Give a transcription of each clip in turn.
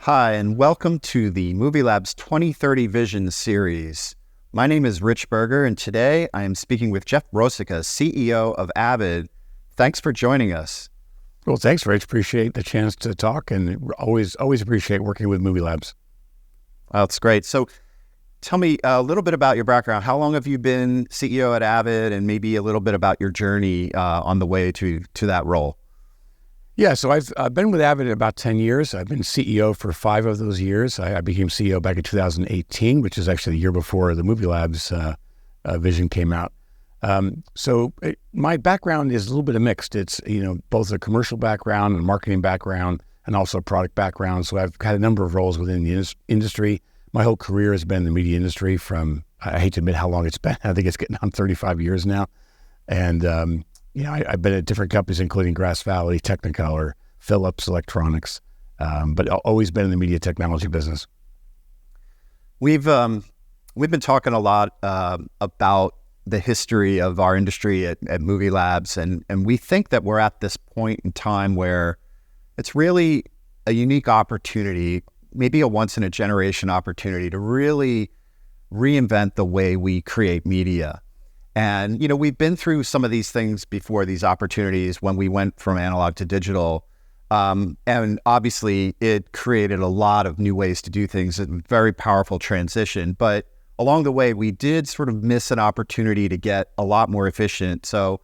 Hi, and welcome to the Movie Labs 2030 Vision series. My name is Rich Berger, and today I am speaking with Jeff Rosica, CEO of Avid. Thanks for joining us. Well, thanks, Rich. Appreciate the chance to talk, and always appreciate working with Movie Labs. Oh, that's great. So tell me a little bit about your background. How long have you been CEO at Avid, and maybe a little bit about your journey on the way to that role? Yeah, so I've been with Avid about 10 years. I've been CEO for 5 of those years. I became CEO back in 2018, which is actually the year before the Movie Labs vision came out. My background is a little bit of mixed. It's, both a commercial background and marketing background and also a product background. So I've had a number of roles within the industry. My whole career has been in the media industry from, I hate to admit how long it's been. I think it's getting on 35 years now. And, I've been at different companies, including Grass Valley, Technicolor, Philips Electronics, but always been in the media technology business. We've been talking a lot about the history of our industry at Movie Labs, and we think that we're at this point in time where it's really a unique opportunity, maybe a once-in-a-generation opportunity to really reinvent the way we create media. And, we've been through some of these things before, these opportunities, when we went from analog to digital. And obviously, it created a lot of new ways to do things, a very powerful transition. But along the way, we did sort of miss an opportunity to get a lot more efficient. So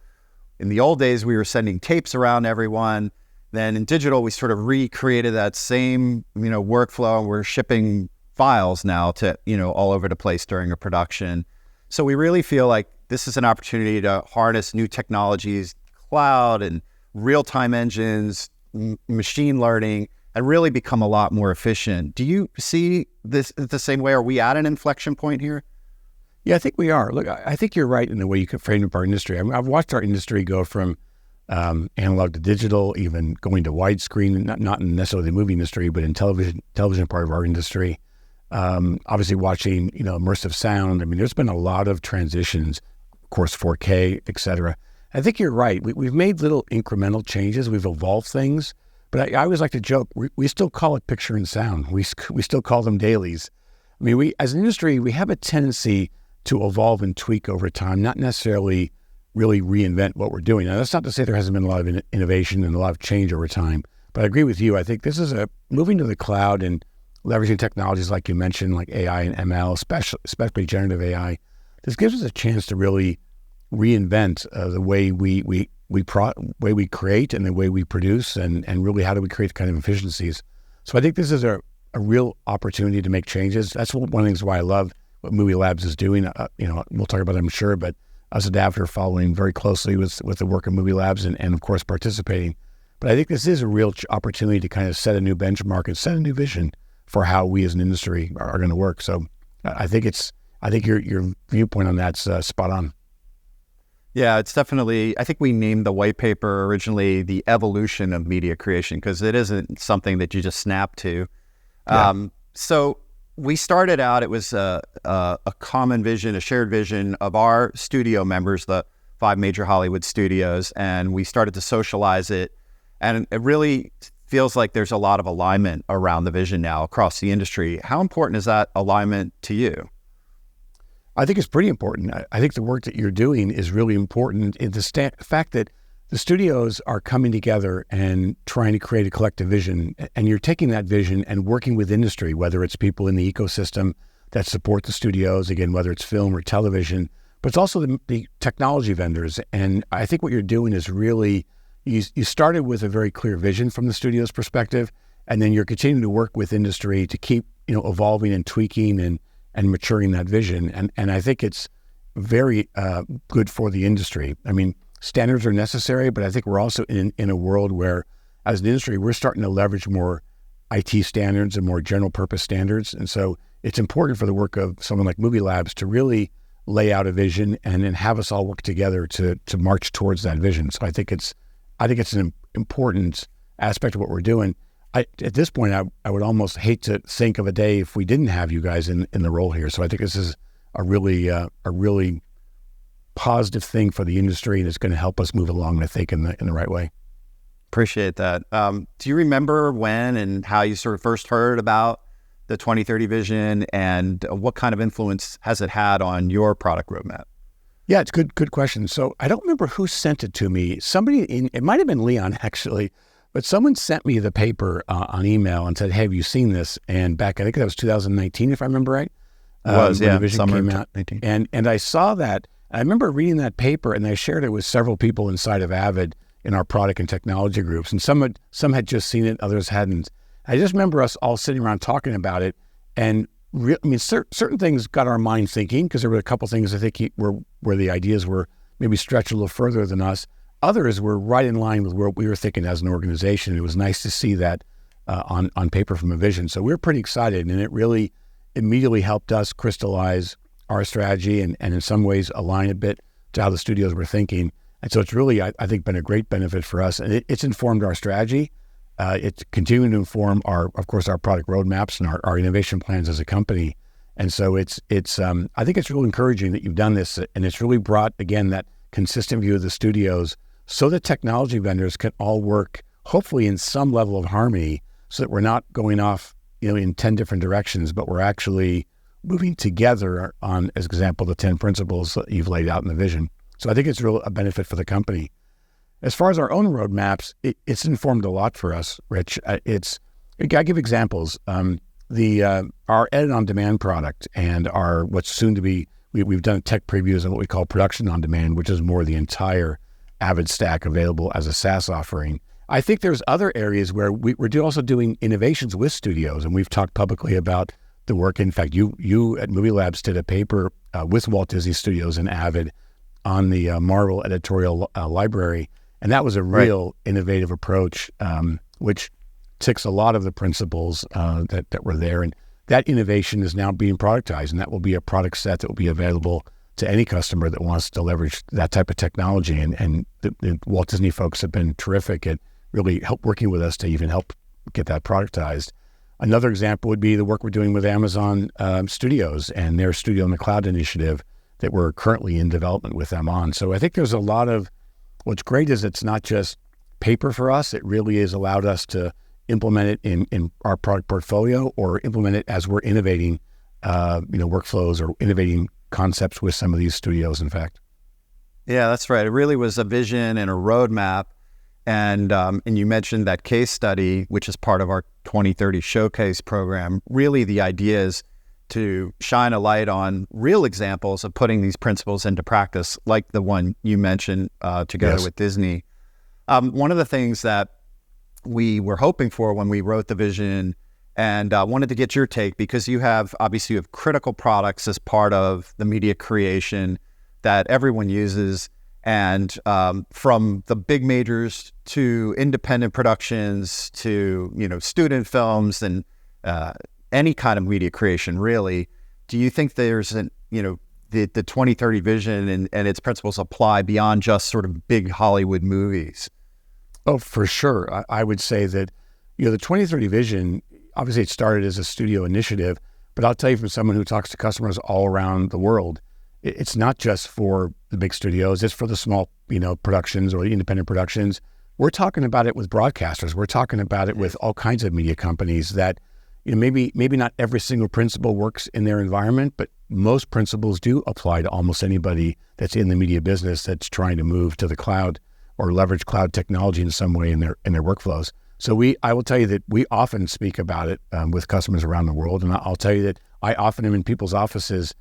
in the old days, we were sending tapes around everyone. Then in digital, we sort of recreated that same, workflow. And we're shipping files now to, all over the place during a production. So we really feel like this is an opportunity to harness new technologies, cloud and real-time engines, machine learning, and really become a lot more efficient. Do you see this the same way? Are we at an inflection point here? Yeah, I think we are. Look, I think you're right in the way you could frame up our industry. I mean, I've watched our industry go from analog to digital, even going to widescreen, not necessarily the movie industry, but in television part of our industry. Obviously watching, immersive sound. I mean, there's been a lot of transitions, of course, 4K, et cetera. I think you're right. We've made little incremental changes. We've evolved things, but I always like to joke, we still call it picture and sound. We still call them dailies. I mean, we, as an industry, we have a tendency to evolve and tweak over time, not necessarily really reinvent what we're doing. Now, that's not to say there hasn't been a lot of innovation and a lot of change over time, but I agree with you. I think this is moving to the cloud and leveraging technologies like you mentioned, like AI and ML, especially generative AI. This gives us a chance to really reinvent the way we create and the way we produce, and really how do we create kind of efficiencies. So I think this is a real opportunity to make changes. That's one of the things why I love what Movie Labs is doing. We'll talk about it, I'm sure, but us at Avid are following very closely with the work of Movie Labs and of course participating. But I think this is a real opportunity to kind of set a new benchmark and set a new vision for how we as an industry are going to work. So I think your viewpoint on that's spot on. Yeah, it's definitely, I think we named the white paper originally the evolution of media creation, because it isn't something that you just snap to. Yeah. So we started out, it was a common vision, a shared vision of our studio members, the 5 major Hollywood studios, and we started to socialize it. And it really feels like there's a lot of alignment around the vision now across the industry. How important is that alignment to you? I think it's pretty important. I think the work that you're doing is really important in the fact that the studios are coming together and trying to create a collective vision, and you're taking that vision and working with industry, whether it's people in the ecosystem that support the studios, again, whether it's film or television, but it's also the technology vendors. And I think what you're doing is really, you started with a very clear vision from the studio's perspective, and then you're continuing to work with industry to keep, evolving and tweaking and maturing that vision. And I think it's very good for the industry. I mean, standards are necessary, but I think we're also in a world where, as an industry, we're starting to leverage more IT standards and more general purpose standards. And so it's important for the work of someone like Movie Labs to really lay out a vision and then have us all work together to march towards that vision. So I think it's an important aspect of what we're doing. At this point, I would almost hate to think of a day if we didn't have you guys in the role here. So I think this is a really positive thing for the industry, and it's going to help us move along, I think, in the right way. Appreciate that. Do you remember when and how you sort of first heard about the 2030 vision, and what kind of influence has it had on your product roadmap? Yeah, it's good question. So I don't remember who sent it to me. It might have been Leon actually, but someone sent me the paper on email and said, "Hey, have you seen this?" And back, I think that was 2019, if I remember right. It was, when yeah, the vision summer came of out. 2019. And I saw that. I remember reading that paper, and I shared it with several people inside of Avid in our product and technology groups. And some had just seen it, others hadn't. I just remember us all sitting around talking about it, and certain things got our mind thinking, because there were a couple things I think where the ideas were maybe stretched a little further than us. Others were right in line with what we were thinking as an organization. It was nice to see that on paper from a vision. So we were pretty excited, and it really immediately helped us crystallize our strategy and in some ways align a bit to how the studios were thinking. And so it's really, I think, been a great benefit for us. And it's informed our strategy. It's continuing to inform of course, our product roadmaps and our innovation plans as a company. And so I think it's really encouraging that you've done this, and it's really brought, again, that consistent view of the studios so that technology vendors can all work, hopefully in some level of harmony, so that we're not going off, in 10 different directions, but we're actually moving together on, as example, the 10 principles that you've laid out in the vision. So I think it's a benefit for the company. As far as our own roadmaps, it's informed a lot for us, Rich. I give examples. Our edit on demand product and our what's soon to be, we've done tech previews of what we call production on demand, which is more the entire Avid stack available as a SaaS offering. I think there's other areas where we're also doing innovations with studios, and we've talked publicly about the work. In fact, you at Movie Labs did a paper with Walt Disney Studios and Avid on the Marvel editorial library, and that was a real innovative approach, which ticks a lot of the principles that were there. And that innovation is now being productized, and that will be a product set that will be available to any customer that wants to leverage that type of technology. And the Walt Disney folks have been terrific at really working with us to even help get that productized. Another example would be the work we're doing with Amazon Studios and their Studio in the Cloud initiative that we're currently in development with them on. So I think there's a lot of, what's great is it's not just paper for us. It really has allowed us to implement it in our product portfolio, or implement it as we're innovating, workflows or innovating concepts with some of these studios, in fact. Yeah, that's right. It really was a vision and a roadmap. And you mentioned that case study, which is part of our 2030 Showcase program. Really, the idea is to shine a light on real examples of putting these principles into practice, like the one you mentioned together with Disney. One of the things that we were hoping for when we wrote the vision, and wanted to get your take, because you have critical products as part of the media creation that everyone uses. And from the big majors to independent productions to, student films and any kind of media creation, really, do you think there's the 2030 vision and its principles apply beyond just sort of big Hollywood movies? Oh, for sure. I would say that, the 2030 vision, obviously it started as a studio initiative, but I'll tell you, from someone who talks to customers all around the world, it's not just for the big studios, it's for the small, productions or the independent productions. We're talking about it with broadcasters. We're talking about it with all kinds of media companies that, maybe not every single principle works in their environment, but most principles do apply to almost anybody that's in the media business that's trying to move to the cloud or leverage cloud technology in some way in their workflows. So I will tell you that we often speak about it with customers around the world, and I'll tell you that I often am in people's offices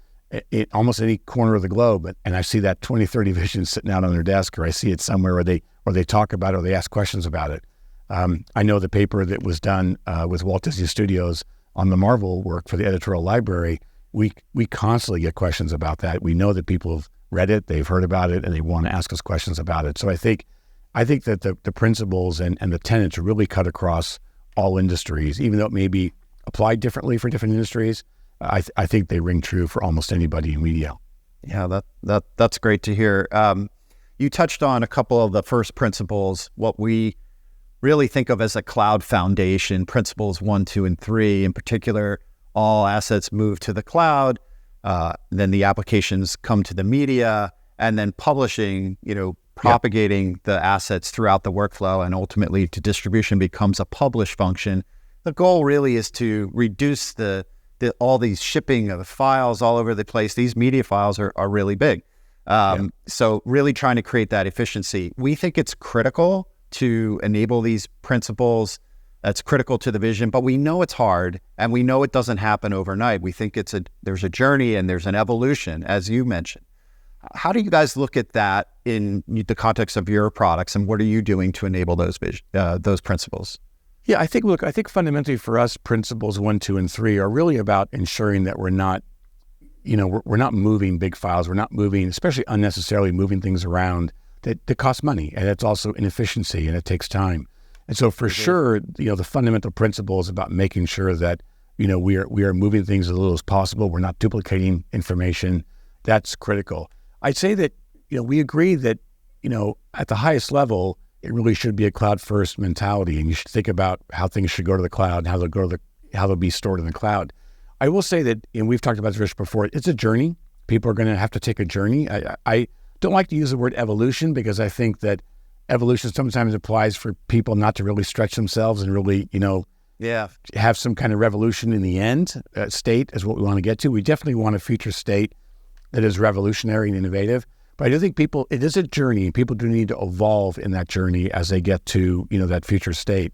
in almost any corner of the globe, and I see that 2030 vision sitting out on their desk, or I see it somewhere where they talk about it or they ask questions about it. I know the paper that was done with Walt Disney Studios on the Marvel work for the editorial library, we constantly get questions about that. We know that people have read it, they've heard about it, and they want to ask us questions about it. So I think that the principles and the tenets really cut across all industries, even though it may be applied differently for different industries. I think they ring true for almost anybody in media. Yeah, that's great to hear. You touched on a couple of the first principles, what we really think of as a cloud foundation, principles 1, 2, and 3. In particular, all assets move to the cloud, then the applications come to the media, and then publishing, propagating the assets throughout the workflow and ultimately to distribution becomes a publish function. The goal really is to reduce all these shipping of files all over the place. These media files are really big. So really trying to create that efficiency. We think it's critical to enable these principles. That's critical to the vision, but we know it's hard and we know it doesn't happen overnight. We think there's a journey and there's an evolution, as you mentioned. How do you guys look at that in the context of your products, and what are you doing to enable those principles? Yeah, I think fundamentally for us, principles 1, 2, and 3 are really about ensuring that we're not, we're not moving big files. We're not moving, especially unnecessarily moving things around that cost money, and it's also inefficiency and it takes time. And so for sure, the fundamental principle is about making sure that, we are moving things as little as possible. We're not duplicating information. That's critical. I'd say that, we agree that, at the highest level, it really should be a cloud-first mentality, and you should think about how things should go to the cloud and how they'll be stored in the cloud. I will say that, and we've talked about this before, it's a journey. People are going to have to take a journey. I don't like to use the word evolution because I think that evolution sometimes applies for people not to really stretch themselves and really, have some kind of revolution in the end. State is what we want to get to. We definitely want a future state that is revolutionary and innovative. But I do think it is a journey, and people do need to evolve in that journey as they get to, that future state.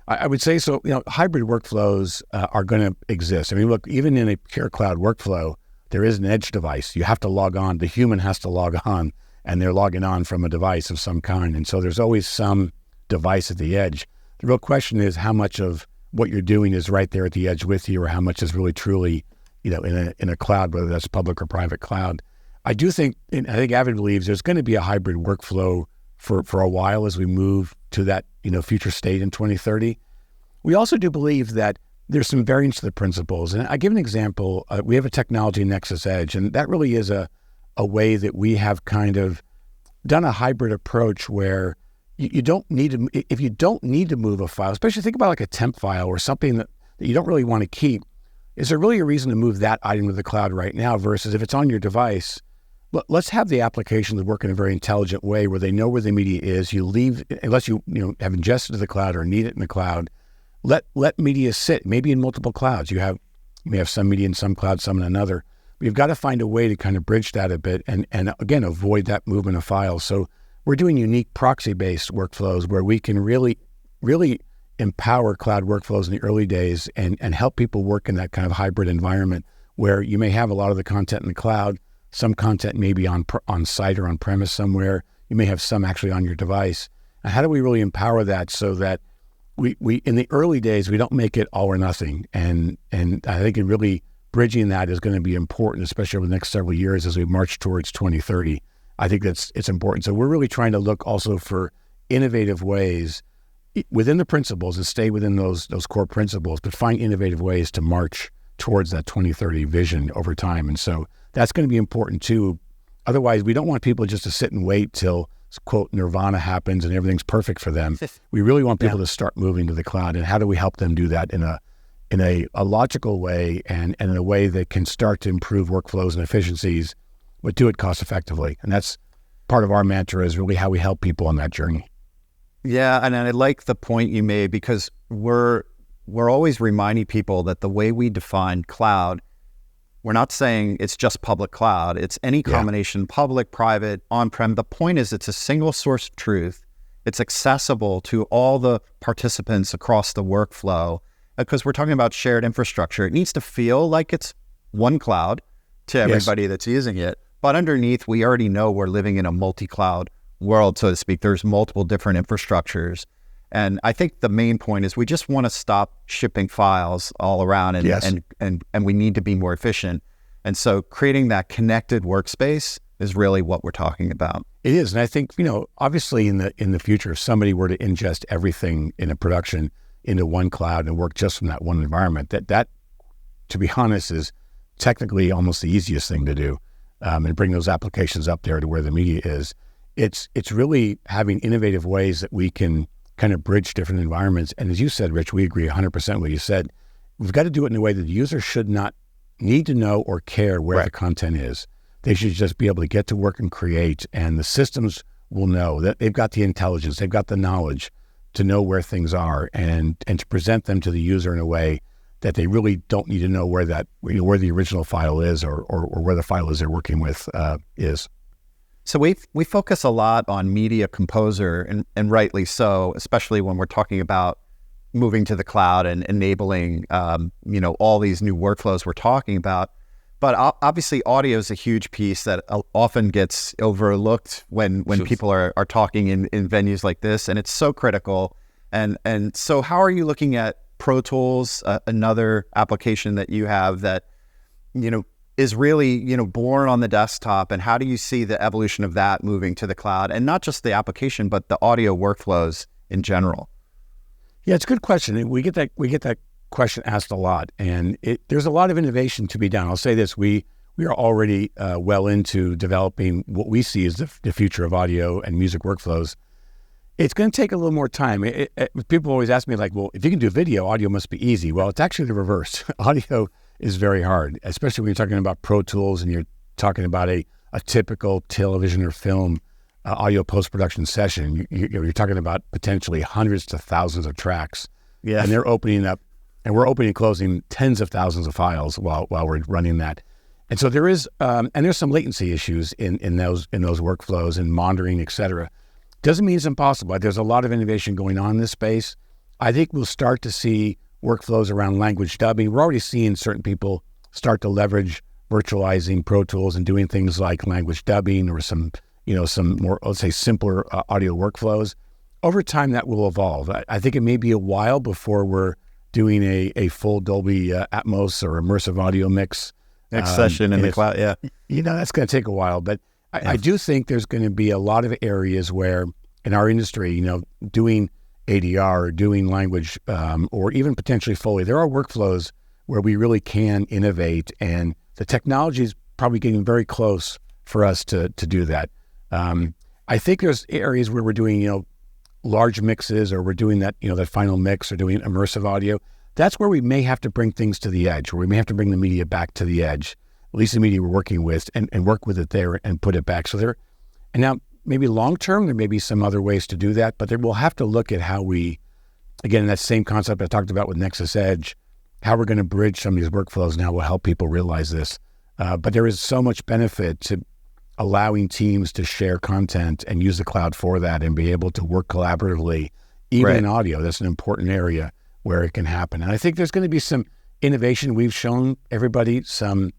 I would say so, hybrid workflows are going to exist. I mean, look, even in a pure cloud workflow, there is an edge device. You have to log on. The human has to log on, and they're logging on from a device of some kind. And so there's always some device at the edge. The real question is how much of what you're doing is right there at the edge with you, or how much is really truly, in a cloud, whether that's public or private cloud. I do think, and I think Avid believes there's going to be a hybrid workflow for a while as we move to that, future state in 2030. We also do believe that there's some variance to the principles. And I give an example. We have a technology, Nexus Edge, and that really is a way that we have kind of done a hybrid approach where you don't need to, if you don't need to move a file, especially think about like a temp file or something that you don't really want to keep, is there really a reason to move that item to the cloud right now versus if it's on your device? Let's have the applications work in a very intelligent way where they know where the media is. You leave, unless you have ingested to the cloud or need it in the cloud, let media sit, maybe in multiple clouds. You may have some media in some cloud, some in another. But you've got to find a way to kind of bridge that a bit and again, avoid that movement of files. So we're doing unique proxy-based workflows where we can really, really empower cloud workflows in the early days and help people work in that kind of hybrid environment where you may have a lot of the content in the cloud. Some content may be on site or on premise somewhere. You may have some actually on your device. And how do we really empower that so that we in the early days, we don't make it all or nothing. And I think really bridging that is going to be important, especially over the next several years as we march towards 2030. I think it's important. So we're really trying to look also for innovative ways within the principles and stay within those core principles, but find innovative ways to march towards that 2030 vision over time. And so that's going to be important too. Otherwise, we don't want people just to sit and wait till, quote, nirvana happens and everything's perfect for them. We really want people to start moving to the cloud. And how do we help them do that in a logical way and in a way that can start to improve workflows and efficiencies, but do it cost effectively? And that's part of our mantra, is really how we help people on that journey. Yeah, and I like the point you made, because we're always reminding people that the way we define cloud, we're not saying it's just public cloud. It's any combination, public, private, on-prem. The point is it's a single source of truth. It's accessible to all the participants across the workflow, because we're talking about shared infrastructure. It needs to feel like it's one cloud to everybody that's using it. But underneath, we already know we're living in a multi-cloud world, so to speak. There's multiple different infrastructures. And I think the main point is we just want to stop shipping files all around and we need to be more efficient. And so creating that connected workspace is really what we're talking about. It is. And I think, obviously in the future, if somebody were to ingest everything in a production into one cloud and work just from that one environment, that to be honest, is technically almost the easiest thing to do, and bring those applications up there to where the media is. It's really having innovative ways that we can kind of bridge different environments. And as you said, Rich, we agree 100% what you said. We've got to do it in a way that the user should not need to know or care where the content is. They should just be able to get to work and create, and the systems will know, that they've got the intelligence, they've got the knowledge to know where things are and to present them to the user in a way that they really don't need to know where where the original file is or where the file is they're working with is. So we focus a lot on Media Composer, and rightly so, especially when we're talking about moving to the cloud and enabling all these new workflows we're talking about. But obviously, audio is a huge piece that often gets overlooked when people are talking in venues like this, and it's so critical. And so, how are you looking at Pro Tools, another application that you have that is really born on the desktop, and how do you see the evolution of that moving to the cloud, and not just the application, but the audio workflows in general? Yeah, it's a good question. We get that question asked a lot, and there's a lot of innovation to be done. I'll say this: we are already well into developing what we see as the future of audio and music workflows. It's going to take a little more time. People always ask me, like, well, if you can do video, audio must be easy. Well, it's actually the reverse. Audio is very hard, especially when you're talking about Pro Tools and you're talking about a typical television or film audio post-production session. You're talking about potentially hundreds to thousands of tracks. Yeah. And they're opening up, and we're opening and closing tens of thousands of files while we're running that. And so there is, and there's some latency issues in those workflows and monitoring, et cetera. Doesn't mean it's impossible. There's a lot of innovation going on in this space. I think we'll start to see workflows around language dubbing. We're already seeing certain people start to leverage virtualizing Pro Tools and doing things like language dubbing or some more, let's say, simpler audio workflows. Over time, that will evolve. I think it may be a while before we're doing a full Dolby Atmos or immersive audio mix. Next session in the cloud, yeah. That's going to take a while, but I do think there's going to be a lot of areas where in our industry, doing ADR or doing language or even potentially Foley, there are workflows where we really can innovate, and the technology is probably getting very close for us to do that. I think there's areas where we're doing, large mixes, or we're doing that, that final mix, or doing immersive audio. That's where we may have to bring things to the edge, where we may have to bring the media back to the edge, at least the media we're working with, and work with it there and put it back. So and now maybe long-term, there may be some other ways to do that, but we'll have to look at how we, again, that same concept I talked about with Nexus Edge, how we're going to bridge some of these workflows now will help people realize this. But there is so much benefit to allowing teams to share content and use the cloud for that and be able to work collaboratively, even in audio. That's an important area where it can happen. And I think there's going to be some innovation. We've shown everybody some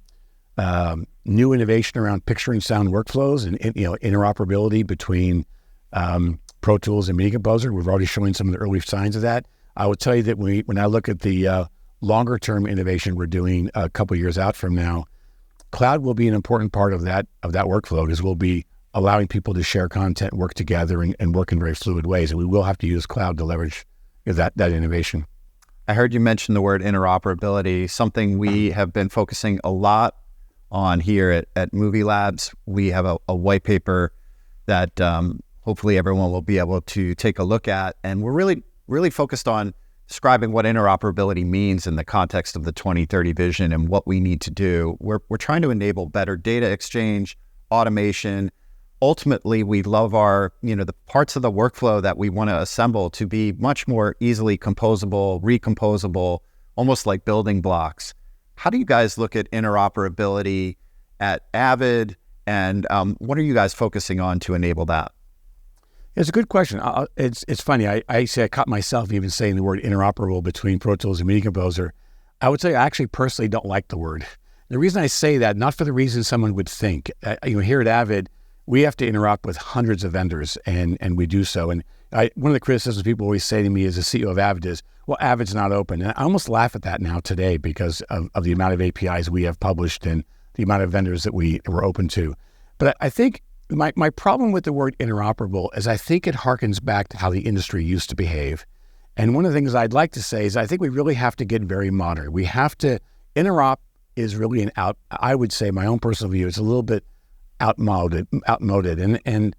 new innovation around picture and sound workflows and interoperability between Pro Tools and Media Composer. We're already showing some of the early signs of that. I will tell you that when I look at the longer term innovation we're doing a couple of years out from now, cloud will be an important part of that workflow, because we'll be allowing people to share content, work together, and work in very fluid ways. And we will have to use cloud to leverage that innovation. I heard you mention the word interoperability, something we have been focusing a lot on here at Movie Labs. We have a white paper that hopefully everyone will be able to take a look at. And we're really, really focused on describing what interoperability means in the context of the 2030 vision and what we need to do. We're trying to enable better data exchange, automation. Ultimately, we love our, the parts of the workflow that we want to assemble to be much more easily composable, recomposable, almost like building blocks. How do you guys look at interoperability at Avid, and what are you guys focusing on to enable that? It's a good question. It's funny. I say I caught myself even saying the word interoperable between Pro Tools and Media Composer. I would say I actually personally don't like the word. The reason I say that, not for the reason someone would think. Here at Avid, we have to interop with hundreds of vendors, and we do so. And one of the criticisms people always say to me as the CEO of Avid is, well, Avid's not open. And I almost laugh at that now today because of the amount of APIs we have published and the amount of vendors that we're open to. But I think my problem with the word interoperable is I think it harkens back to how the industry used to behave. And one of the things I'd like to say is I think we really have to get very modern. We have to, interop is really I would say my own personal view, it's a little bit outmoded. And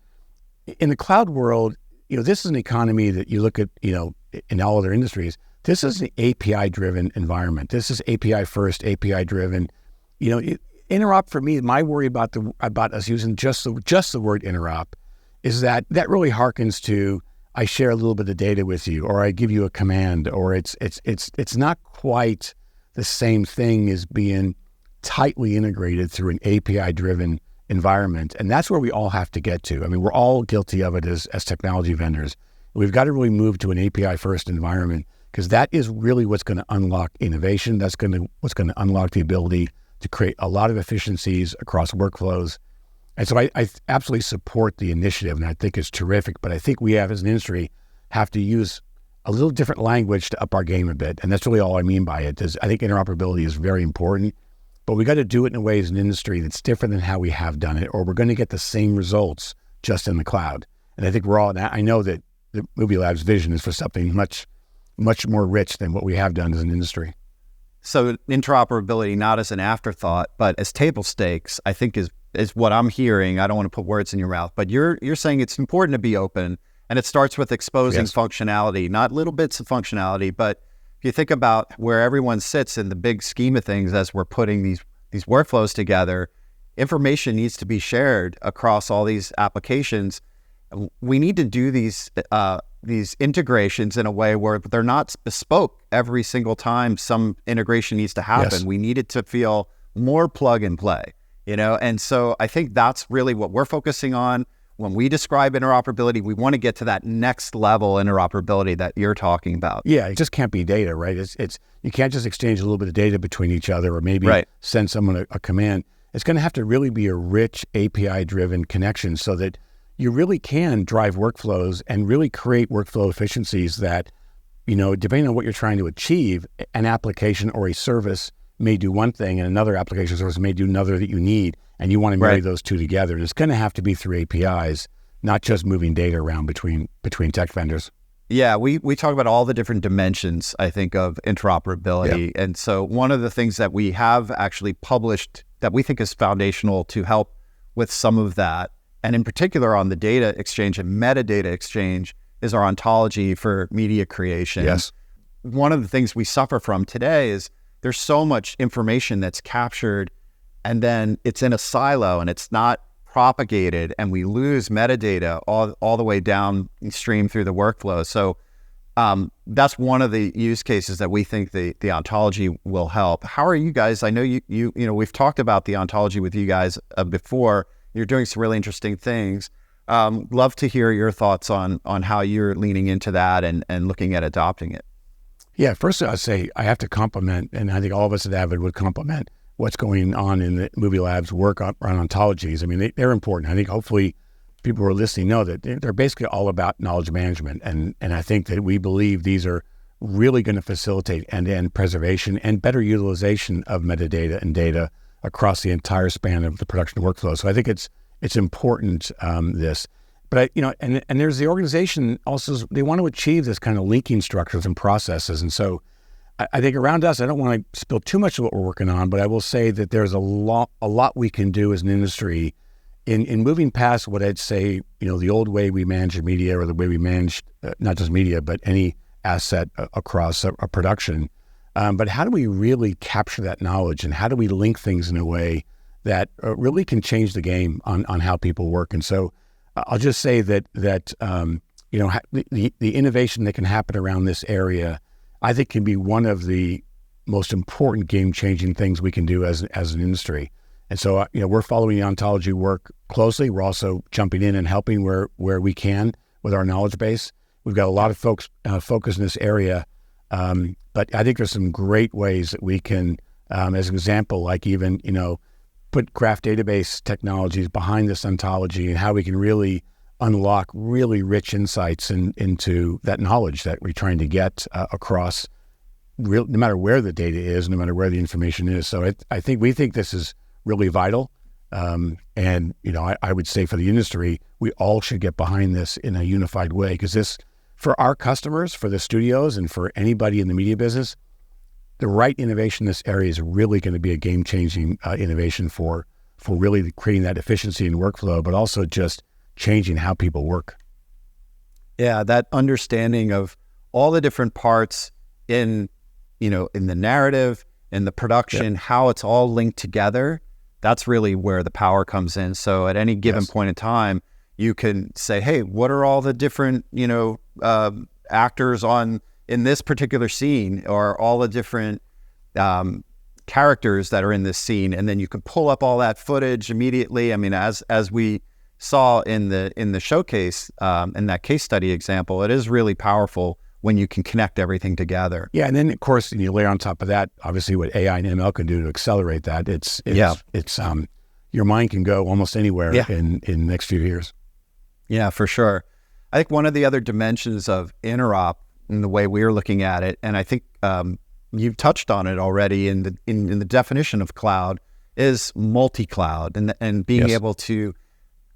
in the cloud world, this is an economy that you look at, in all other industries, this is an API-driven environment. This is API first, API-driven. Interop for me, my worry about us using just the word interop is that really harkens to, I share a little bit of data with you, or I give you a command, or it's not quite the same thing as being tightly integrated through an API-driven environment. And that's where we all have to get to. I mean, we're all guilty of it as technology vendors. We've got to really move to an API-first environment, because that is really what's going to unlock innovation. That's what's going to unlock the ability to create a lot of efficiencies across workflows. And so I absolutely support the initiative, and I think it's terrific. But I think we have, as an industry, have to use a little different language to up our game a bit. And that's really all I mean by it. I think interoperability is very important, but we got to do it in a way as an industry that's different than how we have done it, or we're going to get the same results just in the cloud. And I think I know that the Movie Lab's vision is for something much, much more rich than what we have done as an industry. So interoperability, not as an afterthought, but as table stakes, I think is what I'm hearing. I don't want to put words in your mouth, but you're saying it's important to be open, and it starts with exposing functionality, not little bits of functionality, but if you think about where everyone sits in the big scheme of things as we're putting these workflows together, information needs to be shared across all these applications. We need to do these integrations in a way where they're not bespoke every single time some integration needs to happen. Yes. We need it to feel more plug and play, and so I think that's really what we're focusing on. When we describe interoperability, we want to get to that next level interoperability that you're talking about. Yeah, it just can't be data, right? It's you can't just exchange a little bit of data between each other, or maybe send someone a command. It's going to have to really be a rich API-driven connection, so that you really can drive workflows and really create workflow efficiencies that, depending on what you're trying to achieve, an application or a service may do one thing and another application or service may do another that you need, and you want to marry those two together. And it's going to have to be through APIs, not just moving data around between tech vendors. Yeah, we talk about all the different dimensions, I think, of interoperability. And so one of the things that we have actually published that we think is foundational to help with some of that, and in particular on the data exchange and metadata exchange, is our Ontology for media creation. Yes. One of the things we suffer from today is there's so much information that's captured, and then it's in a silo and it's not propagated, and we lose metadata all the way downstream through the workflow. So that's one of the use cases that we think the Ontology will help. How are you guys? I know you we've talked about the Ontology with you guys before. You're doing some really interesting things. Love to hear your thoughts on how you're leaning into that and looking at adopting it. Yeah, first I'd say I have to compliment, and I think all of us at Avid would compliment what's going on in the Movie Lab's work on ontologies. I mean, they're important. I think hopefully people who are listening know that they're basically all about knowledge management. And I think that we believe these are really going to facilitate end-to-end preservation and better utilization of metadata and data across the entire span of the production workflow. So I think it's important, this. But and there's the organization also, they want to achieve this kind of linking structures and processes. And so I think around us, I don't want to spill too much of what we're working on, but I will say that there's a lot we can do as an industry in moving past what I'd say, the old way we manage media, or the way we manage not just media, but any asset across a production. But how do we really capture that knowledge, and how do we link things in a way that really can change the game on how people work? And so I'll just say that the innovation that can happen around this area, I think, can be one of the most important game-changing things we can do as an industry. And so, we're following the Ontology work closely. We're also jumping in and helping where we can with our knowledge base. We've got a lot of folks focused in this area, but I think there's some great ways that we can, as an example, like even, put graph database technologies behind this Ontology, and how we can really unlock really rich insights into that knowledge that we're trying to get across, no matter where the data is, no matter where the information is. So we think this is really vital. And I would say for the industry, we all should get behind this in a unified way, because this, for our customers, for the studios, and for anybody in the media business, the right innovation in this area is really going to be a game-changing innovation for really creating that efficiency in workflow, but also just changing how people work. Yeah, that understanding of all the different parts in the narrative, in the production, how it's all linked together, that's really where the power comes in. So at any given point in time, You can say, hey, what are all the different, actors in this particular scene, or all the different characters that are in this scene, and then you can pull up all that footage immediately. I mean, as we saw in the showcase, in that case study example, it is really powerful when you can connect everything together. Yeah, and then of course, you layer on top of that, obviously, what AI and ML can do to accelerate that. It's your mind can go almost anywhere in the next few years. Yeah, for sure. I think one of the other dimensions of interop in the way we're looking at it, and I think you've touched on it already in the definition of cloud, is multi-cloud and being able to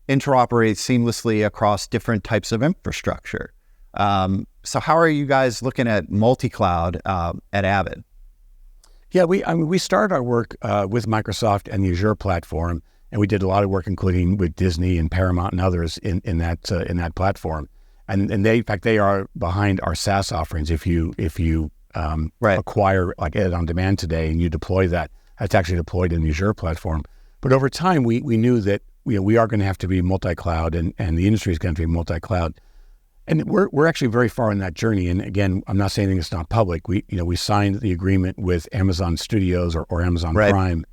interoperate seamlessly across different types of infrastructure. So how are you guys looking at multi-cloud at Avid? Yeah, we started our work with Microsoft and the Azure platform, and we did a lot of work, including with Disney and Paramount and others in that platform. And they, in fact, they are behind our SaaS offerings. If you acquire like Edit on Demand today and you deploy that, that's actually deployed in the Azure platform. But over time, we knew that we are going to have to be multi-cloud, and the industry is going to be multi-cloud. And we're actually very far in that journey. And again, I'm not saying it's not public. We signed the agreement with Amazon Studios or Amazon Prime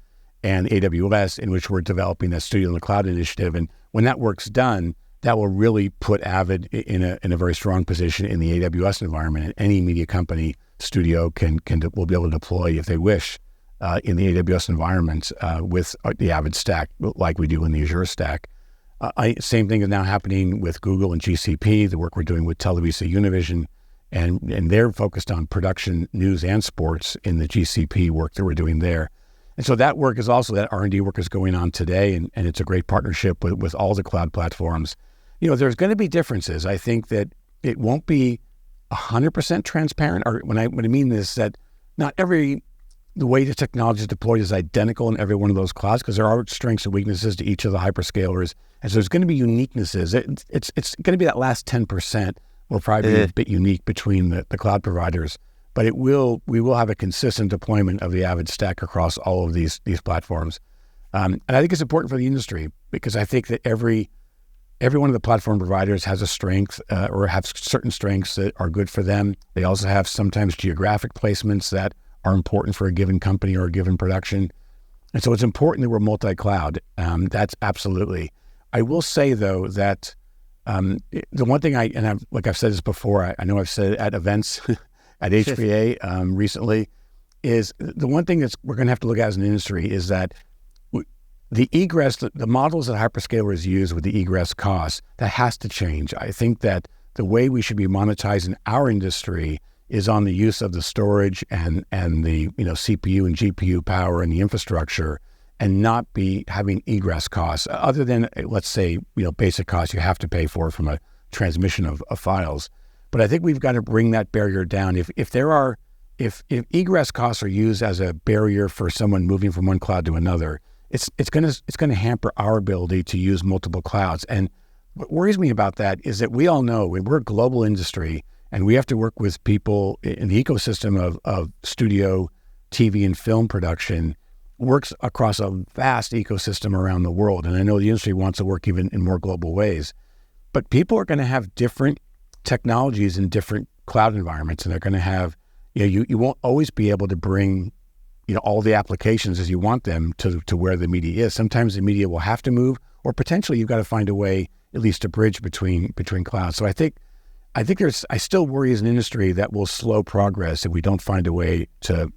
and AWS, in which we're developing that Studio in the Cloud initiative. And when that work's done, that will really put Avid in a very strong position in the AWS environment. And any media company studio will be able to deploy, if they wish, in the AWS environment with the Avid stack, like we do in the Azure stack. Same thing is now happening with Google and GCP, the work we're doing with Televisa Univision, and they're focused on production, news, and sports in the GCP work that we're doing there. And so that work is also, that R&D work is going on today, and it's a great partnership with all the cloud platforms. There's going to be differences. I think that it won't be 100% transparent, or when I mean this, that not the way the technology is deployed is identical in every one of those clouds, because there are strengths and weaknesses to each of the hyperscalers. And so there's going to be uniquenesses. It's going to be that last 10% will probably be a bit unique between the cloud providers, but we will have a consistent deployment of the Avid stack across all of these platforms. And I think it's important for the industry, because I think that every one of the platform providers has a strength or have certain strengths that are good for them. They also have sometimes geographic placements that are important for a given company or a given production. And so it's important that we're multi-cloud. That's absolutely. I will say, though, that the one thing like I've said this before, I know I've said it at events at HPA recently, is the one thing we're going to have to look at as an industry is that the egress, the models that hyperscalers use with the egress costs, that has to change. I think that the way we should be monetizing our industry is on the use of the storage and the CPU and GPU power and the infrastructure, and not be having egress costs other than, let's say, basic costs you have to pay for from a transmission of files. But I think we've got to bring that barrier down. If egress costs are used as a barrier for someone moving from one cloud to another, it's going to hamper our ability to use multiple clouds. And what worries me about that is that we all know we're a global industry, and we have to work with people in the ecosystem of studio, TV, and film production. Works across a vast ecosystem around the world. And I know the industry wants to work even in more global ways. But people are going to have different technologies in different cloud environments, and they're going to have, you won't always be able to bring, all the applications as you want them to where the media is. Sometimes the media will have to move, or potentially you've got to find a way at least to bridge between clouds. So I think I still worry as an industry that will slow progress if we don't find a way to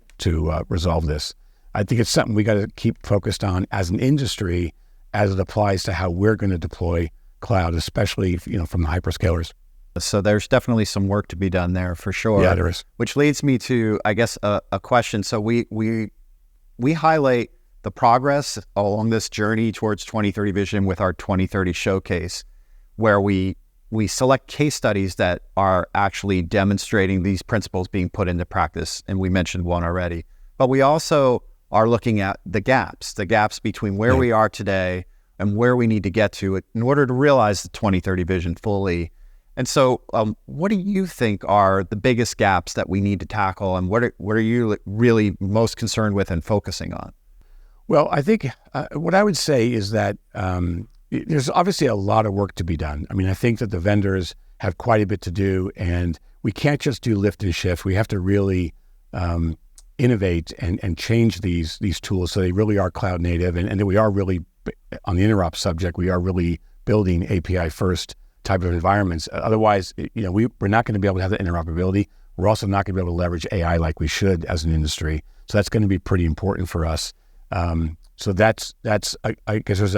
resolve this. I think it's something we got to keep focused on as an industry as it applies to how we're going to deploy cloud, especially from the hyperscalers. So there's definitely some work to be done there for sure. Yeah, there is. Which leads me to, I guess, a question. So we highlight the progress along this journey towards 2030 vision with our 2030 showcase, where we select case studies that are actually demonstrating these principles being put into practice. And we mentioned one already, but we also are looking at the gaps between where we are today and where we need to get to in order to realize the 2030 vision fully. And so what do you think are the biggest gaps that we need to tackle, and what are you really most concerned with and focusing on? Well, I think what I would say is that there's obviously a lot of work to be done. I mean, I think that the vendors have quite a bit to do, and we can't just do lift and shift. We have to really innovate and change these tools so they really are cloud native, and that we are really, on the interop subject, we are really building API first type of environments. Otherwise, we're not going to be able to have that interoperability. We're also not going to be able to leverage AI like we should as an industry. So that's going to be pretty important for us. So that's I guess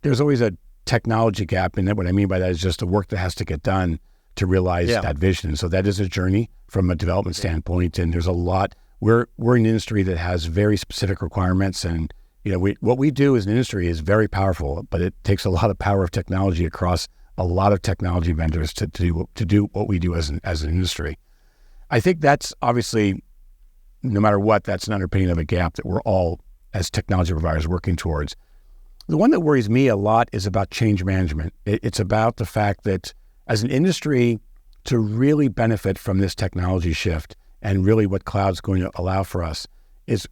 there's always a technology gap, and what I mean by that is just the work that has to get done to realize that vision. So that is a journey from a development standpoint, and there's a lot. We're an industry that has very specific requirements, and what we do as an industry is very powerful, but it takes a lot of power of technology across a lot of technology vendors to do what we do as an industry. I think that's obviously, no matter what, that's an underpinning of a gap that we're all, as technology providers, working towards. The one that worries me a lot is about change management. It's about the fact that as an industry, to really benefit from this technology shift and really what cloud's going to allow for us is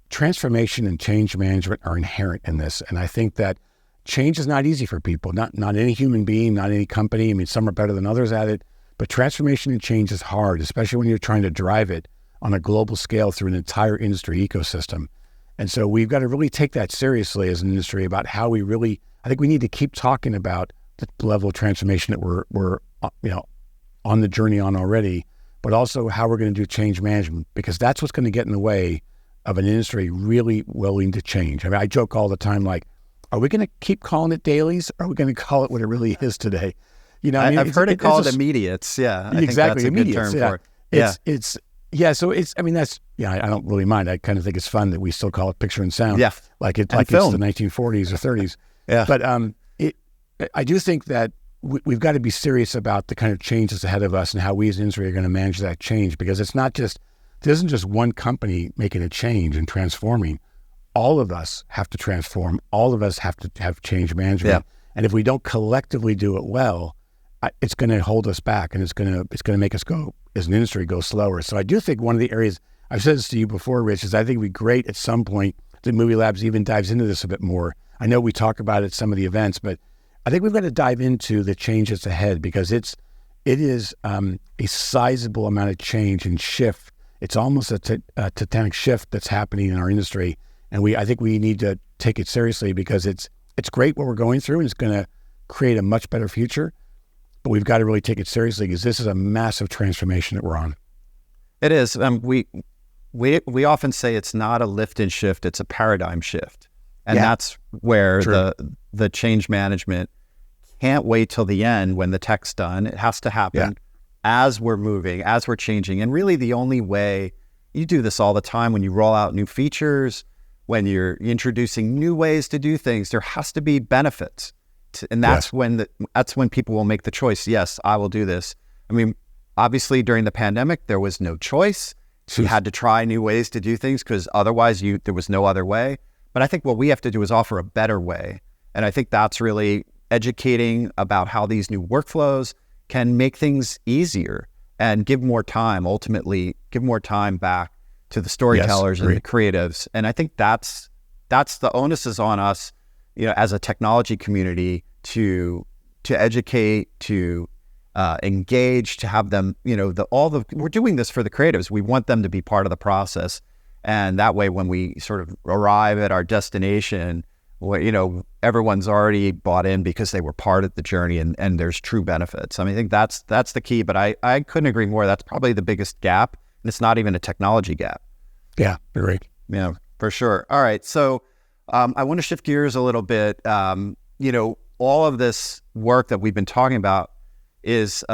transformation and change management are inherent in this. And I think that change is not easy for people, not any human being, not any company. I mean, some are better than others at it, but transformation and change is hard, especially when you're trying to drive it on a global scale through an entire industry ecosystem. And so we've got to really take that seriously as an industry about how we really, I think we need to keep talking about the level of transformation that we're on the journey on already, but also how we're going to do change management, because that's what's going to get in the way of an industry really willing to change. I mean, I joke all the time, like, are we going to keep calling it dailies? Or are we going to call it what it really is today? I've heard it called immediates. Yeah, I exactly. think that's a good term for it. I don't really mind. I kind of think it's fun that we still call it picture and sound. Yeah, like it's the 1940s or 30s. Yeah, but I do think that we've got to be serious about the kind of changes ahead of us and how we as an industry are going to manage that change, because there isn't just one company making a change and transforming. All of us have to transform. All of us have to have change management. Yeah. And if we don't collectively do it well, it's going to hold us back, and it's going to make us go, as an industry, go slower. So I do think one of the areas, I've said this to you before, Rich, is I think it'd be great at some point that Movie Labs even dives into this a bit more. I know we talk about it at some of the events, but I think we've got to dive into the changes ahead, because it is a sizable amount of change and shift. It's almost a tectonic shift that's happening in our industry, and I think we need to take it seriously, because it's great what we're going through, and it's going to create a much better future. But we've got to really take it seriously, because this is a massive transformation that we're on. It is. We often say it's not a lift and shift; it's a paradigm shift, and that's where the change management can't wait till the end when the tech's done. It has to happen as we're moving, as we're changing. And really, the only way, you do this all the time when you roll out new features, when you're introducing new ways to do things, there has to be benefits. And that's when people will make the choice. Yes, I will do this. I mean, obviously during the pandemic, there was no choice. You had to try new ways to do things, because otherwise there was no other way. But I think what we have to do is offer a better way. And I think that's really educating about how these new workflows can make things easier and ultimately give more time back to the storytellers and the creatives. And I think that's the onus is on us, as a technology community, to educate, to engage, to have them, we're doing this for the creatives. We want them to be part of the process. And that way, when we sort of arrive at our destination, everyone's already bought in because they were part of the journey, and there's true benefits. I mean, I think that's the key, but I couldn't agree more. That's probably the biggest gap, and it's not even a technology gap. Yeah, you're right. Yeah, for sure. All right. So I want to shift gears a little bit. All of this work that we've been talking about is,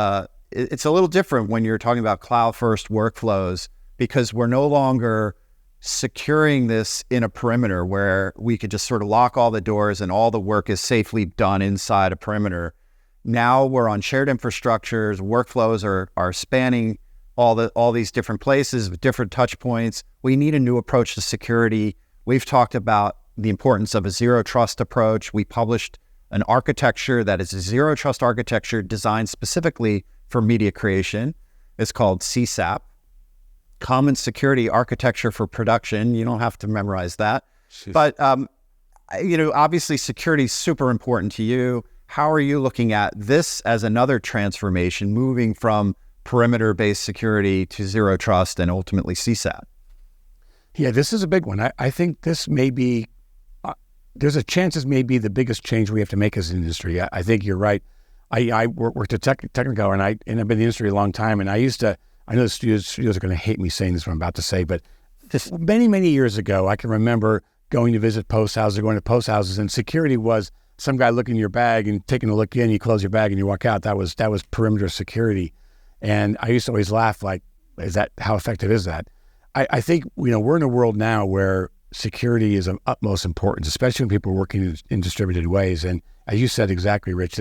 it's a little different when you're talking about cloud-first workflows, because we're no longer securing this in a perimeter where we could just sort of lock all the doors and all the work is safely done inside a perimeter. Now we're on shared infrastructures. Workflows are spanning all these different places with different touch points. We need a new approach to security. We've talked about the importance of a zero trust approach. We published an architecture that is a zero trust architecture designed specifically for media creation. It's called CSAP, Common Security Architecture for Production. You don't have to memorize that. But obviously security is super important to you. How are you looking at this as another transformation, moving from perimeter-based security to zero trust and ultimately CSAP? Yeah, this is a big one. I think this may be, there's a chance this may be the biggest change we have to make as an industry. I think you're right. I worked at Technico, and I've been in the industry a long time, and I know the studios are going to hate me saying this, what I'm about to say, but many, many years ago, I can remember going to visit post houses, going to post houses, and security was some guy looking in your bag and taking a look in, you close your bag and you walk out. That was perimeter security. And I used to always laugh, like, how effective is that? I think, we're in a world now where security is of utmost importance, especially when people are working in distributed ways. And as you said exactly, Rich,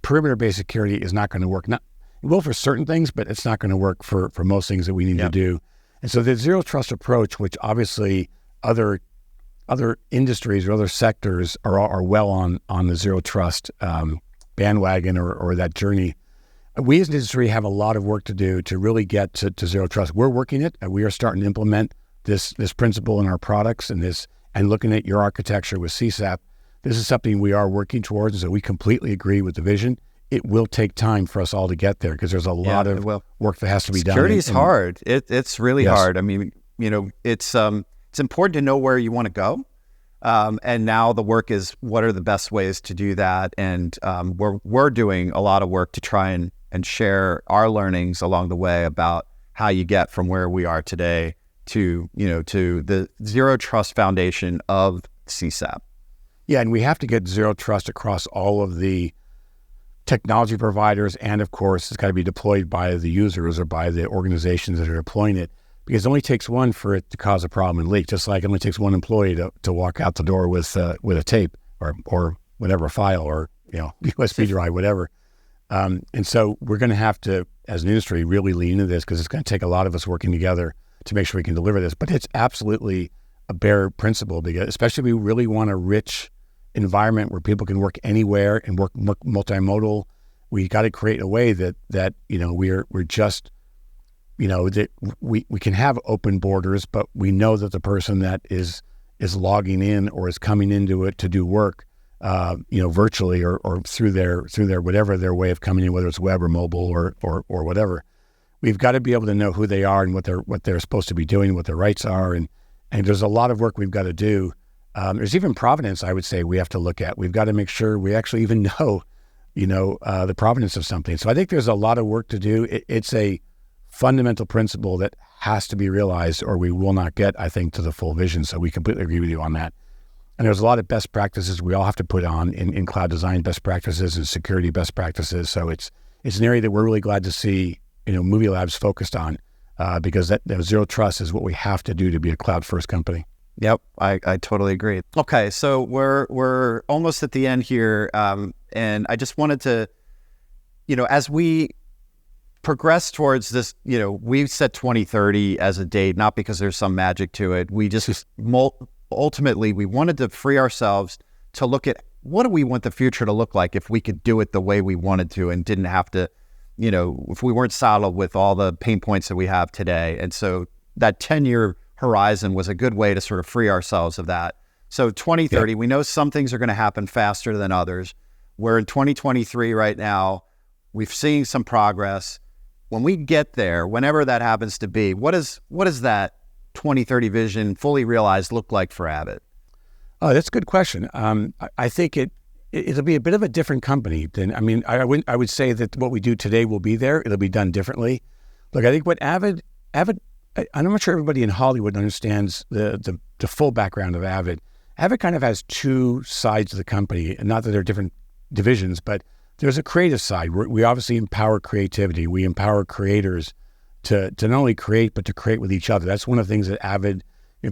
perimeter-based security is not going to work. It will for certain things, but it's not going to work for most things that we need to do. And so the zero trust approach, which obviously other industries or other sectors are well on the zero trust bandwagon or that journey. We as an industry have a lot of work to do to really get to zero trust. We're working it. We are starting to implement this principle in our products and looking at your architecture with CSAP. This is something we are working towards, and so we completely agree with the vision. It will take time for us all to get there because there's a lot of work that has to be done. Security is hard. It's really hard. I mean, it's important to know where you want to go. And now the work is, what are the best ways to do that? And we're doing a lot of work to try and share our learnings along the way about how you get from where we are today to the zero trust foundation of CSAP. Yeah, and we have to get zero trust across all of the technology providers, and of course, it's got to be deployed by the users or by the organizations that are deploying it, because it only takes one for it to cause a problem and leak, just like it only takes one employee to walk out the door with a tape or whatever file or USB drive, whatever. And so we're going to have to, as an industry, really lean into this because it's going to take a lot of us working together to make sure we can deliver this. But it's absolutely a bare principle, because especially if we really want a rich environment where people can work anywhere and work multimodal, we got to create a way that we're just that we can have open borders, but we know that the person that is logging in or is coming into it to do work, virtually or through their whatever their way of coming in, whether it's web or mobile or whatever, we've got to be able to know who they are and what they're supposed to be doing, what their rights are, and there's a lot of work we've got to do. There's even provenance, I would say, we have to look at. We've got to make sure we actually even know, the provenance of something. So I think there's a lot of work to do. It's a fundamental principle that has to be realized, or we will not get, I think, to the full vision. So we completely agree with you on that. And there's a lot of best practices we all have to put on in cloud design best practices and security best practices. So it's an area that we're really glad to see, Movie Labs focused on, because that zero trust is what we have to do to be a cloud first company. Yep, I totally agree. Okay, so we're almost at the end here, and I just wanted to, as we progress towards this, we've set 2030 as a date, not because there's some magic to it. We just ultimately we wanted to free ourselves to look at what do we want the future to look like if we could do it the way we wanted to and didn't have to, if we weren't saddled with all the pain points that we have today. And so that 10-year horizon was a good way to sort of free ourselves of that. So 2030, we know some things are going to happen faster than others. We're in 2023 right now. We've seen some progress. When we get there, whenever that happens to be, what does that 2030 vision fully realized look like for Avid? Oh, that's a good question. I think it'll be a bit of a different company than, I would say that what we do today will be there. It'll be done differently. Look, I think what Avid, I'm not sure everybody in Hollywood understands the full background of Avid. Avid kind of has two sides of the company, and not that they're different divisions, but there's a creative side. We obviously empower creativity. We empower creators to not only create, but to create with each other. That's one of the things that Avid,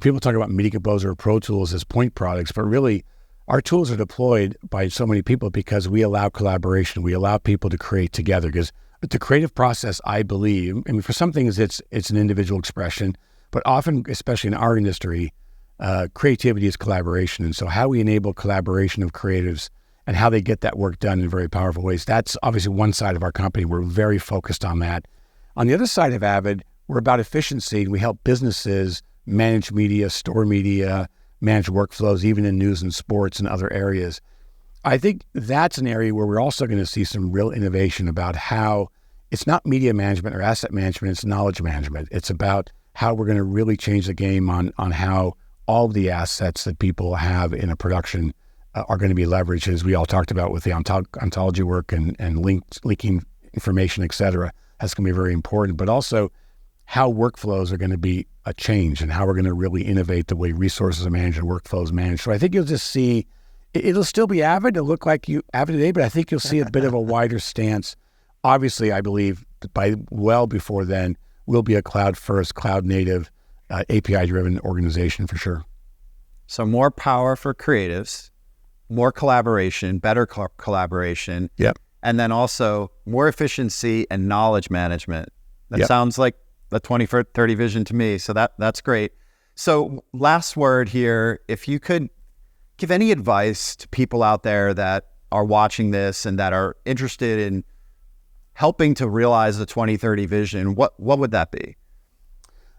people talk about Media Composer or Pro Tools as point products, but really our tools are deployed by so many people because we allow collaboration. We allow people to create together, because the creative process, I believe, for some things it's an individual expression, but often, especially in our industry, creativity is collaboration. And so how we enable collaboration of creatives and how they get that work done in very powerful ways, that's obviously one side of our company. We're very focused on that. On the other side of Avid, we're about efficiency, and we help businesses manage media, store media, manage workflows, even in news and sports and other areas. I think that's an area where we're also going to see some real innovation about how it's not media management or asset management, it's knowledge management. It's about how we're going to really change the game on how all of the assets that people have in a production are going to be leveraged, as we all talked about with the ontology work and linking information, et cetera. That's going to be very important, but also how workflows are going to be a change and how we're going to really innovate the way resources are managed and workflows managed. So I think you'll just see, it'll still be Avid. It'll look like Avid today, but I think you'll see a bit of a wider stance. Obviously, I believe by well before then, we'll be a cloud-first, cloud-native, API-driven organization for sure. So more power for creatives, more collaboration, better collaboration. Yep. And then also more efficiency and knowledge management. That Yep. sounds like the 2030 vision to me. So that's great. So last word here, if you could give any advice to people out there that are watching this and that are interested in helping to realize the 2030 vision, what would that be?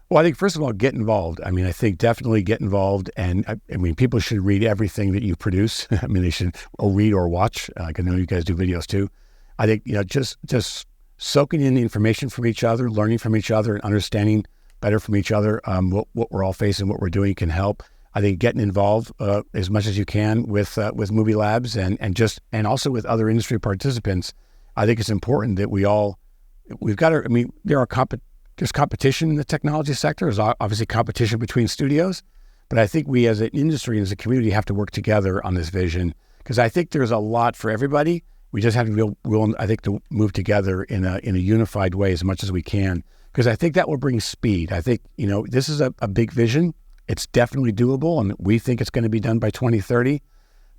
Well, I think first of all, get involved. I mean, I think definitely get involved. And I mean, people should read everything that you produce. I mean, they should read or watch. I know you guys do videos too. I think, just soaking in the information from each other, learning from each other and understanding better from each other, what we're all facing, what we're doing can help. I think getting involved as much as you can with Movie Labs and also with other industry participants. I think it's important that we've got to, I mean, there's competition in the technology sector. There's obviously competition between studios, but I think we as an industry and as a community have to work together on this vision because I think there's a lot for everybody. We just have to be willing, I think, to move together in a unified way as much as we can because I think that will bring speed. I think, this is a big vision. It's definitely doable, and we think it's going to be done by 2030.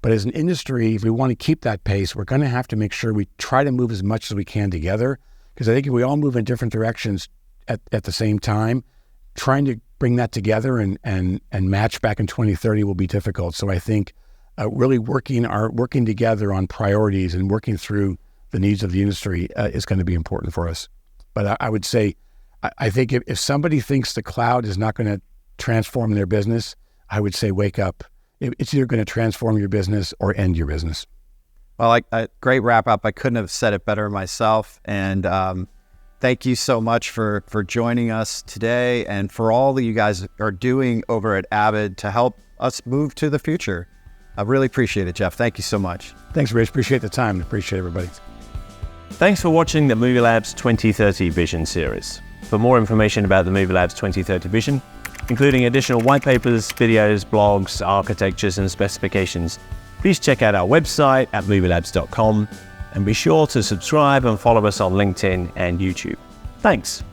But as an industry, if we want to keep that pace, we're going to have to make sure we try to move as much as we can together. Because I think if we all move in different directions at the same time, trying to bring that together and match back in 2030 will be difficult. So I think really working together on priorities and working through the needs of the industry is going to be important for us. But I would say, I think if somebody thinks the cloud is not going to transform their business, I would say wake up. It's either going to transform your business or end your business. Well, great wrap up. I couldn't have said it better myself. And thank you so much for joining us today and for all that you guys are doing over at Avid to help us move to the future. I really appreciate it, Jeff. Thank you so much. Thanks, Rich. Appreciate the time. Appreciate everybody. Thanks for watching the Movie Labs 2030 Vision series. For more information about the Movie Labs 2030 Vision, including additional white papers, videos, blogs, architectures, and specifications, please check out our website at movielabs.com and be sure to subscribe and follow us on LinkedIn and YouTube. Thanks.